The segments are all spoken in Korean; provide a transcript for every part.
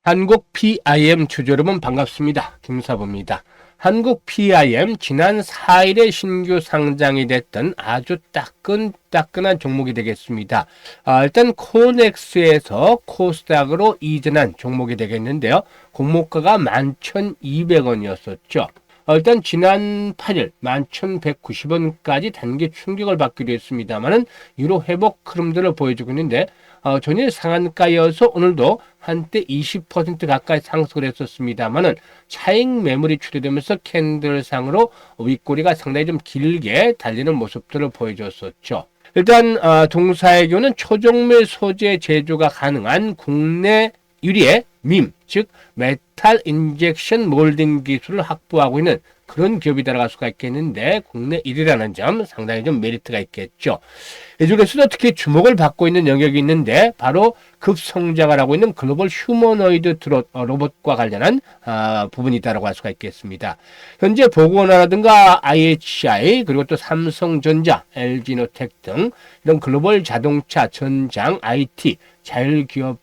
한국 PIM 주주 여러분 반갑습니다. 김사부입니다. 한국 PIM 지난 4일에 신규 상장이 됐던 아주 따끈따끈한 종목이 되겠습니다. 일단 코넥스에서 코스닥으로 이전한 종목이 되겠는데요. 공모가가 11,200원이었었죠. 일단 지난 8일 11,190원까지 단기 충격을 받기도 했습니다만은 이로 회복 흐름들을 보여주고 있는데 전일 상한가여서 오늘도 한때 20% 가까이 상승을 했었습니다만은 차익 매물이 출현되면서 캔들상으로 윗꼬리가 상당히 좀 길게 달리는 모습들을 보여줬었죠. 일단 동사의교는 초정밀 소재 제조가 가능한 국내 유리의 밈, 즉 메탈 인젝션 몰딩 기술을 확보하고 있는 그런 기업이 들어갈 수가 있겠는데 국내 1위라는 점 상당히 좀 메리트가 있겠죠. 이 중에서도 특히 주목을 받고 있는 영역이 있는데 바로 급성장을 하고 있는 글로벌 휴머노이드 로봇과 관련한 부분이 있다고 할 수가 있겠습니다. 현재 보건화라든가 IHI 그리고 또 삼성전자, LG노텍 등 이런 글로벌 자동차, 전장, IT, 자율기업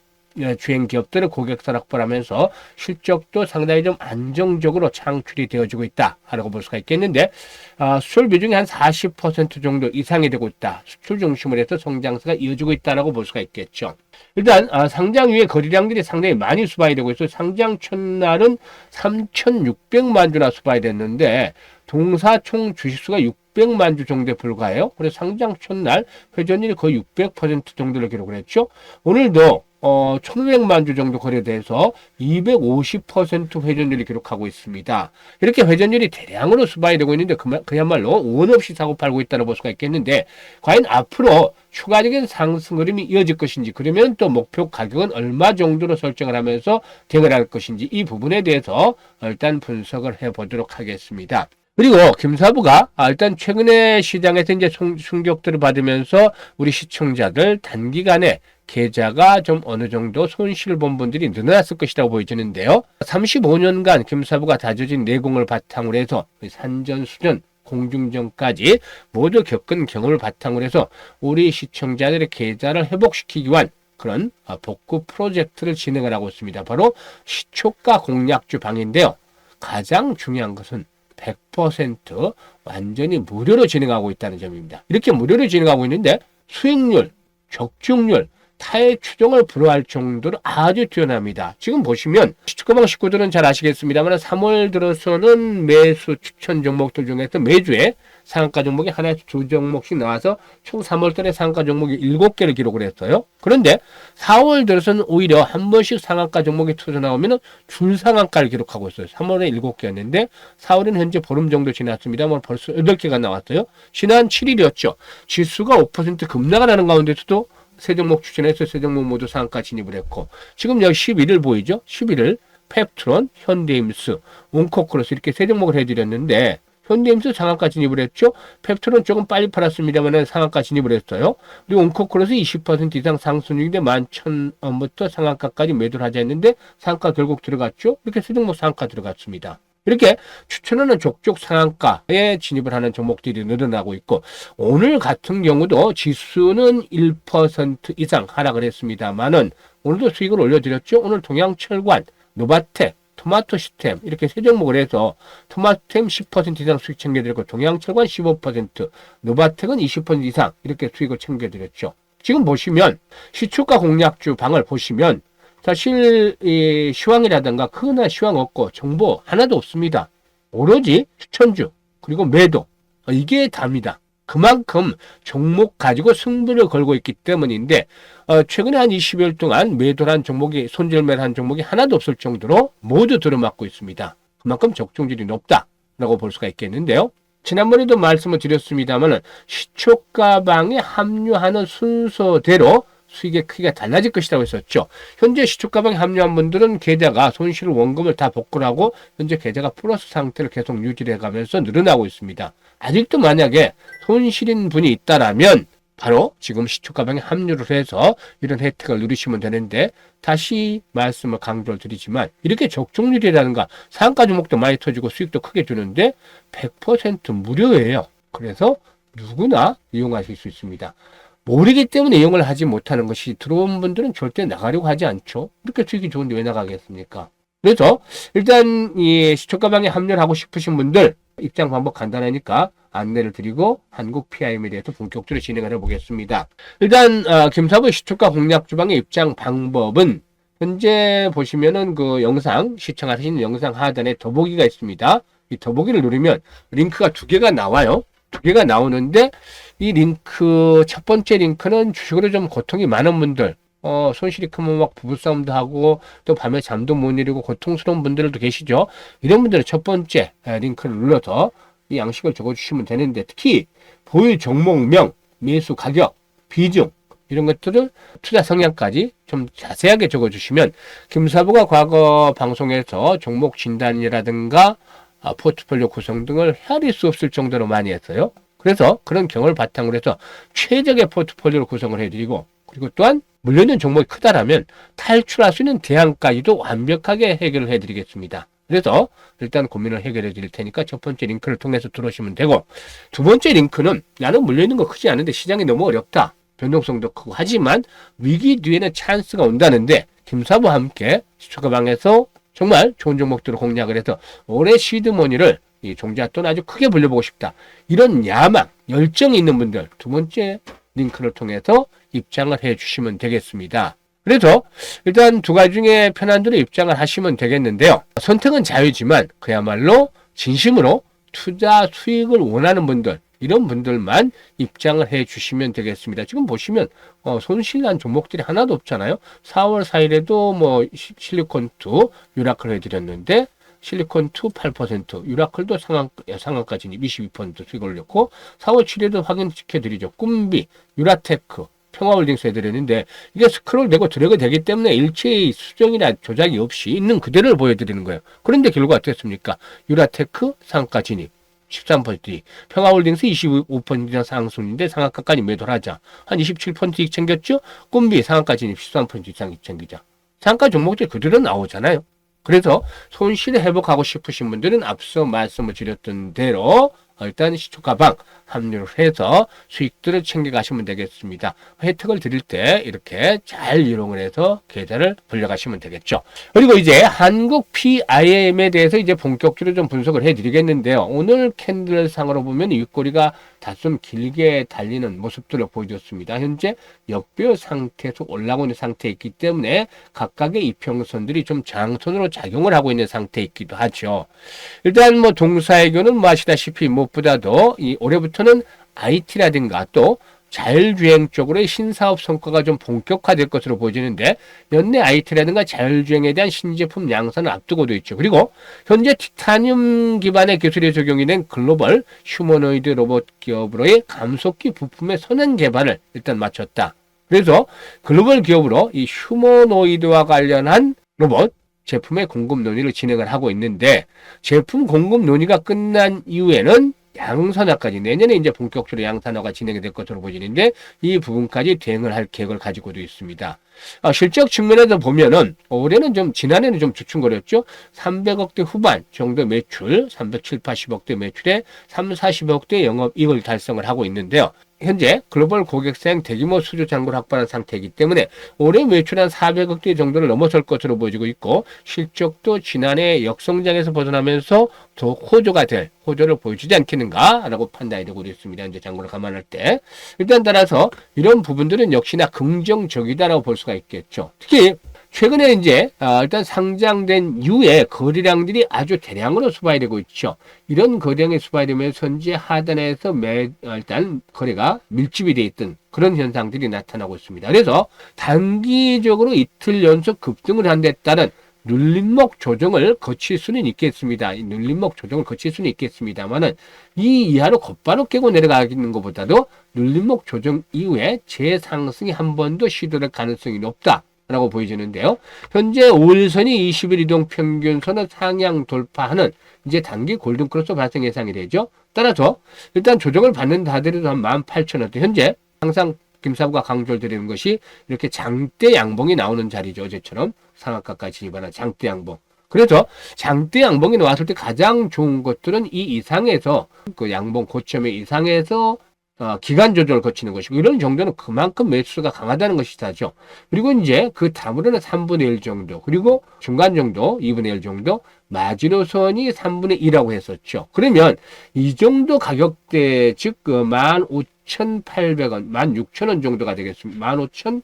주행 기업들을 고객사 확보를 하면서 실적도 상당히 좀 안정적으로 창출이 되어지고 있다라고 볼 수가 있겠는데 수출 비중이 한 40% 정도 이상이 되고 있다. 수출 중심으로 해서 성장세가 이어지고 있다라고 볼 수가 있겠죠. 일단 상장 이후에 거래량들이 상당히 많이 수반이 되고 있어요. 상장 첫날은 3,600만 주나 수반이 됐는데 동사 총 주식수가 600만 주 정도에 불과해요. 그래서 상장 첫날 회전율이 거의 600% 정도를 기록을 했죠. 오늘도 1,500만 주 정도 거래돼서 250% 회전율을 기록하고 있습니다. 이렇게 회전율이 대량으로 수반이 되고 있는데 그야말로 원 없이 사고 팔고 있다고 볼 수가 있겠는데 과연 앞으로 추가적인 상승 흐름이 이어질 것인지 그러면 또 목표 가격은 얼마 정도로 설정을 하면서 대응할 것인지 이 부분에 대해서 일단 분석을 해보도록 하겠습니다. 그리고 김사부가 일단 최근에 시장에서 이제 충격들을 받으면서 우리 시청자들 단기간에 계좌가 좀 어느 정도 손실을 본 분들이 늘어났을 것이라고 보여지는데요. 35년간 김사부가 다져진 내공을 바탕으로 해서 산전수전, 공중전까지 모두 겪은 경험을 바탕으로 해서 우리 시청자들의 계좌를 회복시키기 위한 그런 복구 프로젝트를 진행을 하고 있습니다. 바로 시초가 공략주 방인데요. 가장 중요한 것은 100% 완전히 무료로 진행하고 있다는 점입니다. 이렇게 무료로 진행하고 있는데 수익률, 적중률, 타의 추종을 불허할 정도로 아주 뛰어납니다. 지금 보시면 시초가방 식구들은 잘 아시겠습니다만 3월 들어서는 매수 추천 종목들 중에서 매주에 상한가 종목이 하나에서 두 종목씩 나와서 총 3월달에 상한가 종목이 7개를 기록을 했어요. 그런데 4월 들어서는 오히려 한 번씩 상한가 종목이 터져 나오면 줄상한가를 기록하고 있어요. 3월에 7개였는데 4월은 현재 보름 정도 지났습니다만 벌써 8개가 나왔어요. 지난 7일이었죠. 지수가 5% 급락을 하는 가운데서도 세 종목 추천해서 세 종목 모두 상한가 진입을 했고 지금 여기 11일 보이죠? 11일 펩트론, 현대임스, 온코크로스 이렇게 세 종목을 해드렸는데 현대임스 상한가 진입을 했죠. 펩트론 조금 빨리 팔았습니다만 상한가 진입을 했어요. 그리고 온코크로스 20% 이상 상승률인데 11,000원부터 상한가까지 매도를 하자 했는데 상한가 결국 들어갔죠. 이렇게 세 종목 상한가 들어갔습니다. 이렇게 추천하는 족족 상한가에 진입을 하는 종목들이 늘어나고 있고 오늘 같은 경우도 지수는 1% 이상 하락을 했습니다만은 오늘도 수익을 올려드렸죠. 오늘 동양철관, 노바텍, 토마토시스템 이렇게 세 종목을 해서 토마토시스템 10% 이상 수익 챙겨드렸고 동양철관 15%, 노바텍은 20% 이상 이렇게 수익을 챙겨드렸죠. 지금 보시면 시초가 공략주 방을 보시면 사실 이 시황이라든가 크거나 시황 없고 정보 하나도 없습니다. 오로지 추천주 그리고 매도 이게 답니다. 그만큼 종목 가지고 승부를 걸고 있기 때문인데 최근에 한 20일 동안 매도한 종목이 손절매한 종목이 하나도 없을 정도로 모두 들어맞고 있습니다. 그만큼 적중률이 높다라고 볼 수가 있겠는데요. 지난번에도 말씀을 드렸습니다만 시초가방에 합류하는 순서대로 수익의 크기가 달라질 것이라고 했었죠. 현재 시초가방에 합류한 분들은 계좌가 손실 원금을 다 복구를 하고 현재 계좌가 플러스 상태를 계속 유지해 가면서 늘어나고 있습니다. 아직도 만약에 손실인 분이 있다라면 바로 지금 시초가방에 합류를 해서 이런 혜택을 누리시면 되는데 다시 말씀을 강조를 드리지만 이렇게 적중률이라든가 상한가 종목도 많이 터지고 수익도 크게 주는데 100% 무료예요. 그래서 누구나 이용하실 수 있습니다. 모르기 때문에 이용을 하지 못하는 것이 들어온 분들은 절대 나가려고 하지 않죠. 이렇게 수익이 좋은데 왜 나가겠습니까? 그래서 일단 이 시초가방에 합류를 하고 싶으신 분들 입장 방법 간단하니까 안내를 드리고 한국 PIM에 대해서 본격적으로 진행을 해보겠습니다. 일단 김사부 시초가 공략 주방의 입장 방법은 현재 보시면은 그 영상 시청하시는 영상 하단에 더보기가 있습니다. 이 더보기를 누르면 링크가 두 개가 나와요. 두 개가 나오는데 이 링크 첫 번째 링크는 주식으로 좀 고통이 많은 분들 손실이 크면 막 부부싸움도 하고 또 밤에 잠도 못 이루고 고통스러운 분들도 계시죠. 이런 분들은 첫 번째 링크를 눌러서 이 양식을 적어주시면 되는데 특히 보유 종목명, 매수 가격, 비중 이런 것들을 투자 성향까지 좀 자세하게 적어주시면 김사부가 과거 방송에서 종목 진단이라든가 포트폴리오 구성 등을 헤아릴 수 없을 정도로 많이 했어요. 그래서 그런 경험을 바탕으로 해서 최적의 포트폴리오를 구성을 해드리고 그리고 또한 물려있는 종목이 크다라면 탈출할 수 있는 대안까지도 완벽하게 해결을 해드리겠습니다. 그래서 일단 고민을 해결해 드릴 테니까 첫 번째 링크를 통해서 들어오시면 되고 두 번째 링크는 나는 물려있는 거 크지 않은데 시장이 너무 어렵다. 변동성도 크고 하지만 위기 뒤에는 찬스가 온다는데 김사부와 함께 시초가방에서 정말 좋은 종목들을 공략을 해서 올해 시드머니를 이 종잣돈 아주 크게 불려보고 싶다. 이런 야망, 열정이 있는 분들 두 번째 링크를 통해서 입장을 해 주시면 되겠습니다. 그래서 일단 두 가지 중에 편한 대로 입장을 하시면 되겠는데요. 선택은 자유지만 그야말로 진심으로 투자 수익을 원하는 분들 이런 분들만 입장을 해 주시면 되겠습니다. 지금 보시면 손실난 종목들이 하나도 없잖아요. 4월 4일에도 뭐 실리콘2 유라클 해드렸는데 실리콘2 8%, 유라클도 상한가 진입 22% 수익을 올렸고 4월 7일에도 확인시켜드리죠. 꿈비, 유라테크, 평화홀딩스 해드렸는데 이게 스크롤 되고 드래그 되기 때문에 일체의 수정이나 조작이 없이 있는 그대로를 보여드리는 거예요. 그런데 결과 어떻습니까? 유라테크 상한가 진입 13%, 평화홀딩스 25% 상승인데 상한가까지 매도를 하자. 한 27%씩 챙겼죠? 꿈비 상한가 진입 13% 이상 챙기자. 상한가 종목들 그대로 나오잖아요. 그래서 손실 회복하고 싶으신 분들은 앞서 말씀을 드렸던 대로 일단 시초가방 합류를 해서 수익들을 챙겨가시면 되겠습니다. 혜택을 드릴 때 이렇게 잘 이용을 해서 계좌를 불려가시면 되겠죠. 그리고 이제 한국 PIM에 대해서 이제 본격적으로 좀 분석을 해드리겠는데요. 오늘 캔들상으로 보면 윗꼬리가 다좀 길게 달리는 모습들을 보여줬습니다. 현재 역배열 상태에서 올라오고 있는 상태에 있기 때문에 각각의 이평선들이 좀 장선으로 작용을 하고 있는 상태에 있기도 하죠. 일단 뭐 동사의교는 뭐 아시다시피 무엇보다도 이 올해부터는 IT라든가 또 자율주행 쪽으로의 신사업 성과가 좀 본격화될 것으로 보여지는데 연내 IT라든가 자율주행에 대한 신제품 양산을 앞두고도 있죠. 그리고 현재 티타늄 기반의 기술이 적용이 된 글로벌 휴머노이드 로봇 기업으로의 감속기 부품의 선행 개발을 일단 마쳤다. 그래서 글로벌 기업으로 이 휴머노이드와 관련한 로봇 제품의 공급 논의를 진행을 하고 있는데 제품 공급 논의가 끝난 이후에는 양산화까지 내년에 이제 본격적으로 양산화가 진행이 될 것으로 보이는데 이 부분까지 대응을 할 계획을 가지고도 있습니다. 실적 측면에서 보면은 올해는 좀 지난해는 좀 주춤거렸죠. 300억대 후반 정도 매출, 370, 80억대 매출에 3, 40억대 영업이익을 달성을 하고 있는데요. 현재 글로벌 고객사행 대규모 수주 잔고를 확보한 상태이기 때문에 올해 매출 한 400억대 정도를 넘어설 것으로 보여지고 있고 실적도 지난해 역성장에서 벗어나면서 더 호조를 보여주지 않겠는가라고 판단이 되고 있습니다. 현재 잔고를 감안할 때 일단 따라서 이런 부분들은 역시나 긍정적이다라고 볼 수가 있겠죠. 특히 최근에 이제 일단 상장된 이후에 거래량들이 아주 대량으로 수발되고 있죠. 이런 거래량이 수발되면서 현재 하단에서 일단 거래가 밀집이 되어 있던 그런 현상들이 나타나고 있습니다. 그래서 단기적으로 이틀 연속 급등을 한 데 따른 눌림목 조정을 거칠 수는 있겠습니다. 이 눌림목 조정을 거칠 수는 있겠습니다만은 이 이하로 곧바로 깨고 내려가는 것보다도 눌림목 조정 이후에 재상승이 한 번 더 시도될 가능성이 높다. 라고 보여지는데요. 현재 5일선이 20일 이동 평균선을 상향 돌파하는 이제 단기 골든크로스 발생 예상이 되죠. 따라서 일단 조정을 받는다 하더라도 한 18,000원대 현재 항상 김사부가 강조를 드리는 것이 이렇게 장대 양봉이 나오는 자리죠. 어제처럼 상한가까지 진입하는 장대 양봉. 그래서 장대 양봉이 나왔을 때 가장 좋은 것들은 이 이상에서 그 양봉 고점의 이상에서 기간 조정을 거치는 것이고, 이런 정도는 그만큼 매수가 강하다는 것이 다죠. 그리고 이제 그 다음으로는 3분의 1 정도, 그리고 중간 정도 2분의 1 정도, 마지노선이 3분의 1이라고 했었죠. 그러면 이 정도 가격대, 즉 그 15,800원, 16,000원 정도가 되겠습니다. 15,000,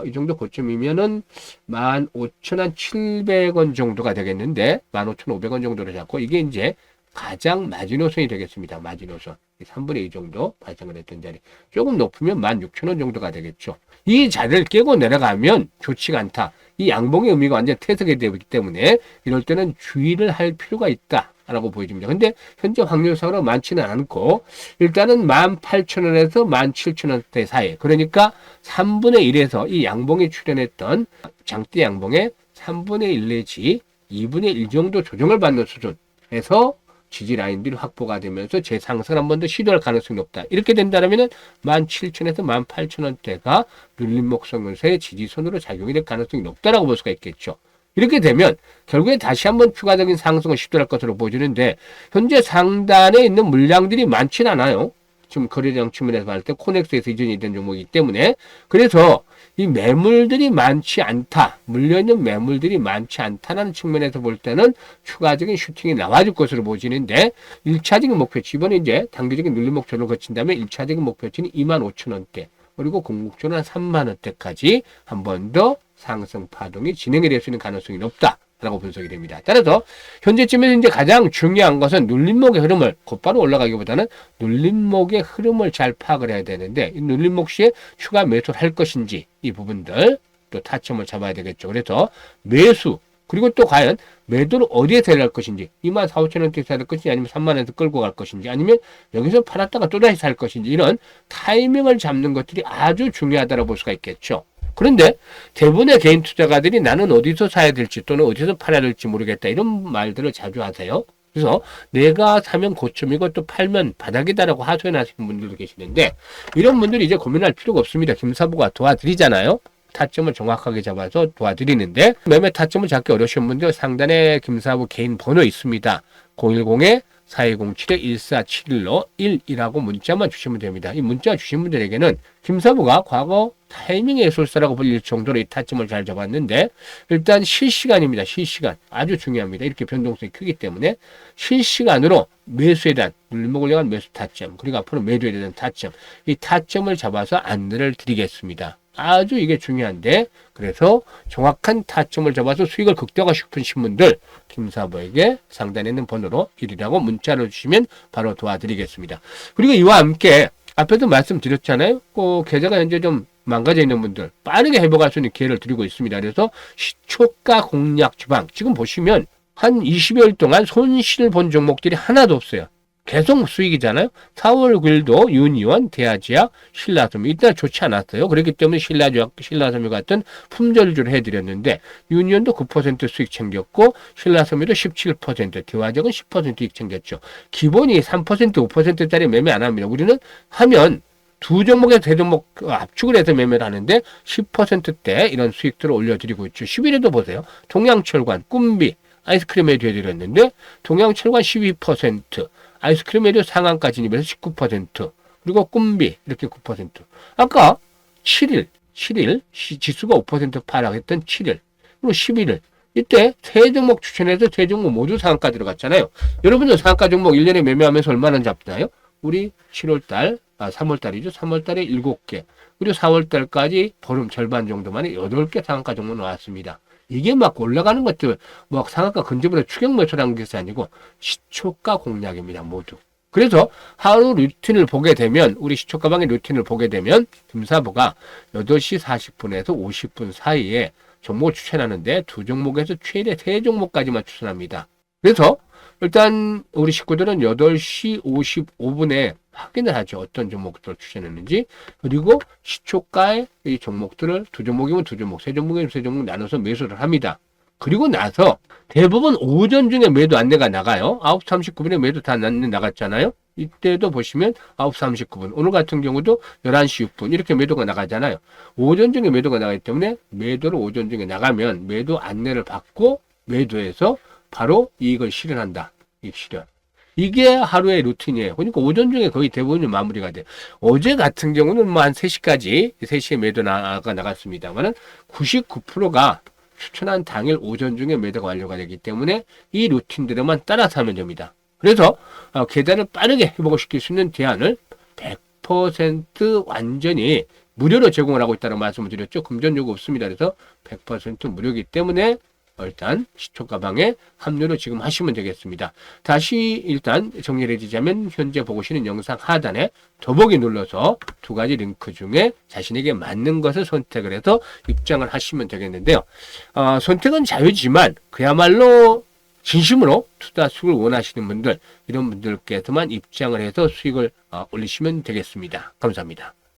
이 정도 고점이면은 15,700원 정도가 되겠는데, 15,500원 정도로 잡고, 이게 이제 가장 마지노선이 되겠습니다. 마지노선. 3분의 2 정도 발생을 했던 자리. 조금 높으면 16,000원 정도가 되겠죠. 이 자리를 깨고 내려가면 좋지가 않다. 이 양봉의 의미가 완전 퇴색이 되기 때문에 이럴 때는 주의를 할 필요가 있다라고 보여집니다. 근데 현재 확률상으로 많지는 않고, 일단은 18,000원에서 17,000원대 사이. 그러니까 3분의 1에서 이 양봉이 출현했던 장대 양봉의 3분의 1 내지 2분의 1 정도 조정을 받는 수준에서 지지 라인들이 확보가 되면서 재상승을 한 번 더 시도할 가능성이 높다. 이렇게 된다면 17,000에서 18,000원대가 눌림목선에서의 지지선으로 작용이 될 가능성이 높다라고 볼 수가 있겠죠. 이렇게 되면 결국에 다시 한번 추가적인 상승을 시도할 것으로 보여지는데, 현재 상단에 있는 물량들이 많지는 않아요. 지금 거래량 측면에서 봤을 때 코넥스에서 이전이 된 종목이기 때문에, 그래서 이 매물들이 많지 않다, 물려있는 매물들이 많지 않다는 측면에서 볼 때는 추가적인 슈팅이 나와줄 것으로 보이는데, 1차적인 목표치, 이번에 이제 단기적인 눌림목표를 거친다면 1차적인 목표치는 25,000원대, 그리고 궁극적으로 30,000원대까지 한 번 더 상승 파동이 진행이 될 수 있는 가능성이 높다 라고 분석이 됩니다. 따라서 현재쯤에 이제 가장 중요한 것은 눌림목의 흐름을, 곧바로 올라가기보다는 눌림목의 흐름을 잘 파악을 해야 되는데, 이 눌림목 시에 추가 매수를 할 것인지, 이 부분들 또 타점을 잡아야 되겠죠. 그래서 매수, 그리고 또 과연 매도를 어디에서 해야 할 것인지, 24,000원대에서 살 것인지, 아니면 3만원에서 끌고 갈 것인지, 아니면 여기서 팔았다가 또다시 살 것인지, 이런 타이밍을 잡는 것들이 아주 중요하다고 볼 수가 있겠죠. 그런데 대부분의 개인 투자가들이 나는 어디서 사야 될지 또는 어디서 팔아야 될지 모르겠다, 이런 말들을 자주 하세요. 그래서 내가 사면 고점이고 또 팔면 바닥이다라고 하소연하시는 분들도 계시는데, 이런 분들이 이제 고민할 필요가 없습니다. 김사부가 도와드리잖아요. 타점을 정확하게 잡아서 도와드리는데, 매매 타점을 잡기 어려우신 분들 상단에 김사부 개인 번호 있습니다. 010-4207-1471로 1이라고 문자만 주시면 됩니다. 이 문자 주신 분들에게는 김사부가 과거 타이밍의 예술사라고 불릴 정도로 이 타점을 잘 잡았는데, 일단 실시간입니다. 실시간. 아주 중요합니다. 이렇게 변동성이 크기 때문에 실시간으로 매수에 대한, 눌림목을 향한 매수 타점, 그리고 앞으로 매도에 대한 타점, 이 타점을 잡아서 안내를 드리겠습니다. 아주 이게 중요한데, 그래서 정확한 타점을 잡아서 수익을 극대화하고 싶으신 분들 김사부에게 상단에 있는 번호로 1이라고 문자를 주시면 바로 도와드리겠습니다. 그리고 이와 함께 앞에도 말씀드렸잖아요. 계좌가 현재 좀 망가져 있는 분들 빠르게 회복할 수 있는 기회를 드리고 있습니다. 그래서 시초가 공략 주방, 지금 보시면 한 20여일 동안 손실을 본 종목들이 하나도 없어요. 계속 수익이잖아요. 4월 9일도 유니온, 대아지약, 신라섬유 이때 좋지 않았어요. 그렇기 때문에 신라섬유 같은 품절주를 해드렸는데, 유니온도 9% 수익 챙겼고 신라섬유도 17%, 대아지약은 10% 수익 챙겼죠. 기본이 3%, 5%짜리 매매 안 합니다. 우리는 하면 두 종목에서 세 종목 압축을 해서 매매를 하는데 10%대 이런 수익들을 올려드리고 있죠. 10일에도 보세요. 동양철관, 꿈비, 아이스크림 매도 해드렸는데 동양철관 12%, 아이스크림 매도 상한가 진입해서 19%, 그리고 꿈비 이렇게 9%. 아까 7일 지수가 5% 하락했던 7일, 그리고 11일 이때 세 종목 추천해서 세 종목 모두 상한가 들어갔잖아요. 여러분들 상한가 종목 1년에 매매하면서 얼마나 잡나요? 우리 7월달, 3월달이죠. 3월달에 7개, 그리고 4월달까지 보름 절반 정도만에 8개 상한가 종목 나왔습니다. 이게 막 올라가는 것들, 뭐 상한가 근접으로 추격 매수라는 것이 아니고 시초가 공략입니다, 모두. 그래서 하루 루틴을 보게 되면, 우리 시초가방의 루틴을 보게 되면 김사부가 8시 40분에서 50분 사이에 종목을 추천하는데 두 종목에서 최대 세 종목까지만 추천합니다. 그래서 일단 우리 식구들은 8시 55분에 확인을 하죠. 어떤 종목들을 추천했는지. 그리고 시초가의 이 종목들을 두 종목이면 두 종목, 세 종목이면 세 종목 나눠서 매수를 합니다. 그리고 나서 대부분 오전 중에 매도 안내가 나가요. 9시 39분에 매도 다 안내 나갔잖아요. 이때도 보시면 9시 39분, 오늘 같은 경우도 11시 6분 이렇게 매도가 나가잖아요. 오전 중에 매도가 나가기 때문에 매도를 오전 중에 나가면 매도 안내를 받고 매도해서 바로 이익을 실현한다. 이익 실현. 이게 하루의 루틴이에요. 그러니까 오전 중에 거의 대부분이 마무리가 돼요. 어제 같은 경우는 뭐 한 3시까지, 3시에 매도 나갔습니다만은 99%가 추천한 당일 오전 중에 매도가 완료가 되기 때문에 이 루틴대로만 따라서 하면 됩니다. 그래서 계좌를 빠르게 회복을 시킬 수 있는 대안을 100% 완전히 무료로 제공을 하고 있다는 말씀을 드렸죠. 금전 요구 없습니다. 그래서 100% 무료이기 때문에 일단 시초가방에 합류를 지금 하시면 되겠습니다. 다시 일단 정리를 해주자면 현재 보고 계시는 영상 하단에 더보기 눌러서 두 가지 링크 중에 자신에게 맞는 것을 선택을 해서 입장을 하시면 되겠는데요. 선택은 자유지만 그야말로 진심으로 투자 수익을 원하시는 분들, 이런 분들께서만 입장을 해서 수익을 올리시면 되겠습니다. 감사합니다.